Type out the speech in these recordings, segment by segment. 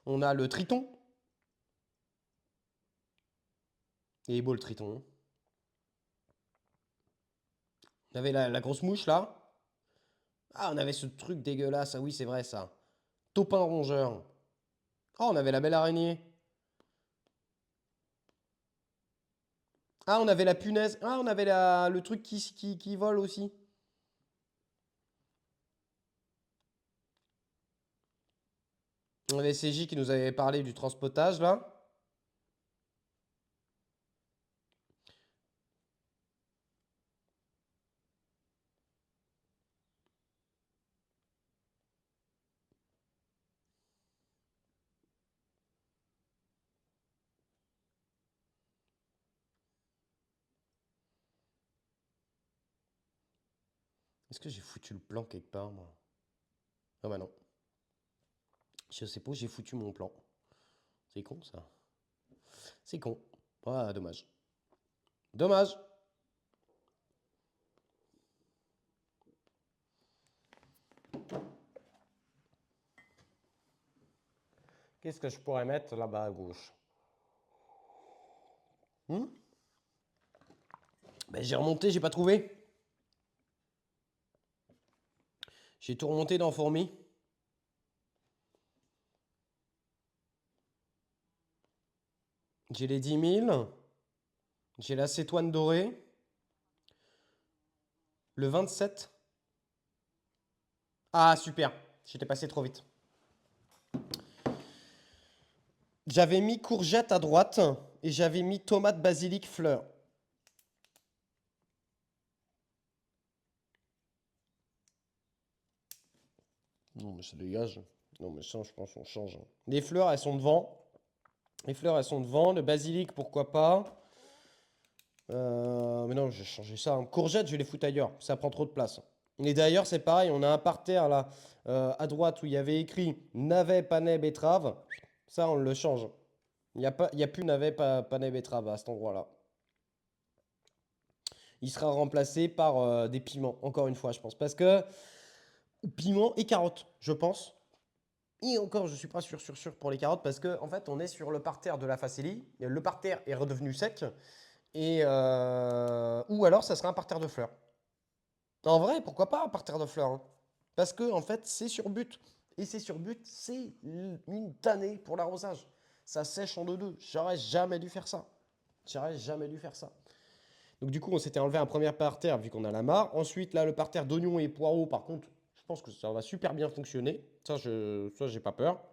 On a le triton. Il est beau le triton. On avait la grosse mouche là. Ah, on avait ce truc dégueulasse. Ah oui, c'est vrai ça. Topin rongeur. Oh, on avait la belle araignée. Ah, on avait la punaise. Ah, on avait le truc qui vole aussi. On avait CJ qui nous avait parlé du transpotage là. Est-ce que j'ai foutu le plan quelque part, moi? Ah bah non. Je sais pas où j'ai foutu mon plan. C'est con ça. C'est con. Ah, dommage. Dommage. Qu'est-ce que je pourrais mettre là-bas à gauche? Hmm. Ben, j'ai remonté, j'ai pas trouvé. J'ai tout remonté dans Fourmi. J'ai les 10 000. J'ai la cétoine dorée. Le 27. Ah, super. J'étais passé trop vite. J'avais mis courgette à droite et j'avais mis tomate, basilic, fleur. Non, mais ça dégage. Non, mais ça, je pense qu'on change. Les fleurs, elles sont devant. Les fleurs, elles sont devant. Le basilic, pourquoi pas. Mais non, j'ai changé ça. Courgette, je vais les foutre ailleurs. Ça prend trop de place. Et d'ailleurs, c'est pareil. On a un parterre là, à droite, où il y avait écrit navet, panais, betterave. Ça, on le change. Il y a plus navet, panais, betterave à cet endroit-là. Il sera remplacé par des piments, encore une fois, je pense. Parce que piments et carottes, je pense. Et encore, je suis pas sûr pour les carottes parce que en fait, on est sur le parterre de la Facélie. Le parterre est redevenu sec et ou alors ça serait un parterre de fleurs. En vrai, pourquoi pas un parterre de fleurs, hein. Parce que en fait, c'est sur but et c'est sur but, c'est une tannée pour l'arrosage. Ça sèche en deux. J'aurais jamais dû faire ça. J'aurais jamais dû faire ça. Donc du coup, on s'était enlevé un premier parterre vu qu'on a la mare. Ensuite, là, le parterre d'oignons et poireaux, par contre, je pense que ça va super bien fonctionner. Ça, j'ai pas peur.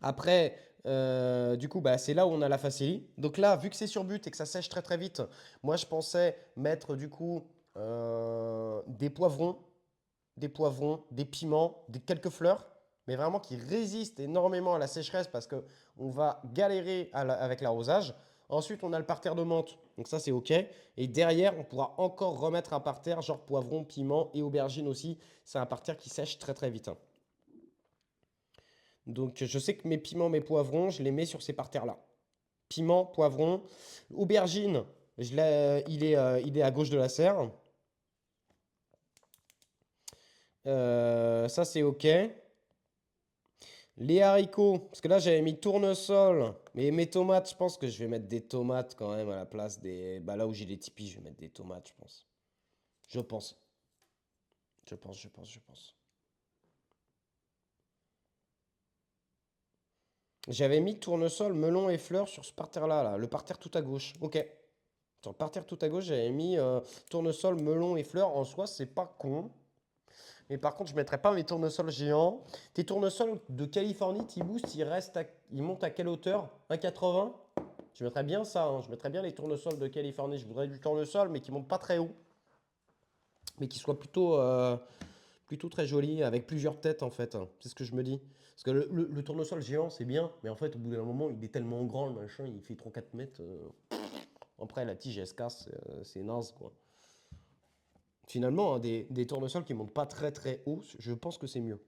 Après, du coup, bah, c'est là où on a la facélie. Donc là, vu que c'est sur but et que ça sèche très très vite, moi je pensais mettre du coup des poivrons, des piments, quelques fleurs, mais vraiment qui résistent énormément à la sécheresse parce que on va galérer avec l'arrosage. Ensuite, on a le parterre de menthe, donc ça c'est ok. Et derrière, on pourra encore remettre un parterre genre poivron, piment et aubergine aussi. C'est un parterre qui sèche très très vite, hein. Donc je sais que mes piments, mes poivrons, je les mets sur ces parterres-là. Piment, poivron, aubergine, il est à gauche de la serre. Ça c'est ok. Les haricots, parce que là j'avais mis tournesol, mais mes tomates, je pense que je vais mettre des tomates quand même à la place des... Bah là où j'ai les tipis, je vais mettre des tomates, je pense. Je pense. Je pense. J'avais mis tournesol, melon et fleurs sur ce parterre-là, là, le parterre tout à gauche. Ok. Sur le parterre tout à gauche, j'avais mis tournesol, melon et fleurs. En soi, c'est pas con. Mais par contre, je mettrais pas mes tournesols géants. Tes tournesols de Californie, T-Boost, ils montent à quelle hauteur? 1,80? Je mettrais bien ça, hein. Je mettrais bien les tournesols de Californie. Je voudrais du tournesol, mais qui monte pas très haut. Mais qui soit plutôt très joli, avec plusieurs têtes en fait, hein. C'est ce que je me dis. Parce que le tournesol géant, c'est bien. Mais en fait, au bout d'un moment, il est tellement grand, le machin, il fait 3-4 mètres. Après, la tige, elle se casse. C'est naze, quoi. Finalement, hein, des tournesols qui montent pas très très haut, je pense que c'est mieux.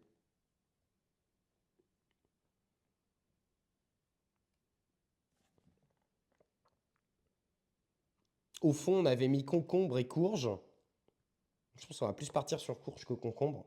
Au fond, on avait mis concombre et courge. Je pense qu'on va plus partir sur courge que concombre.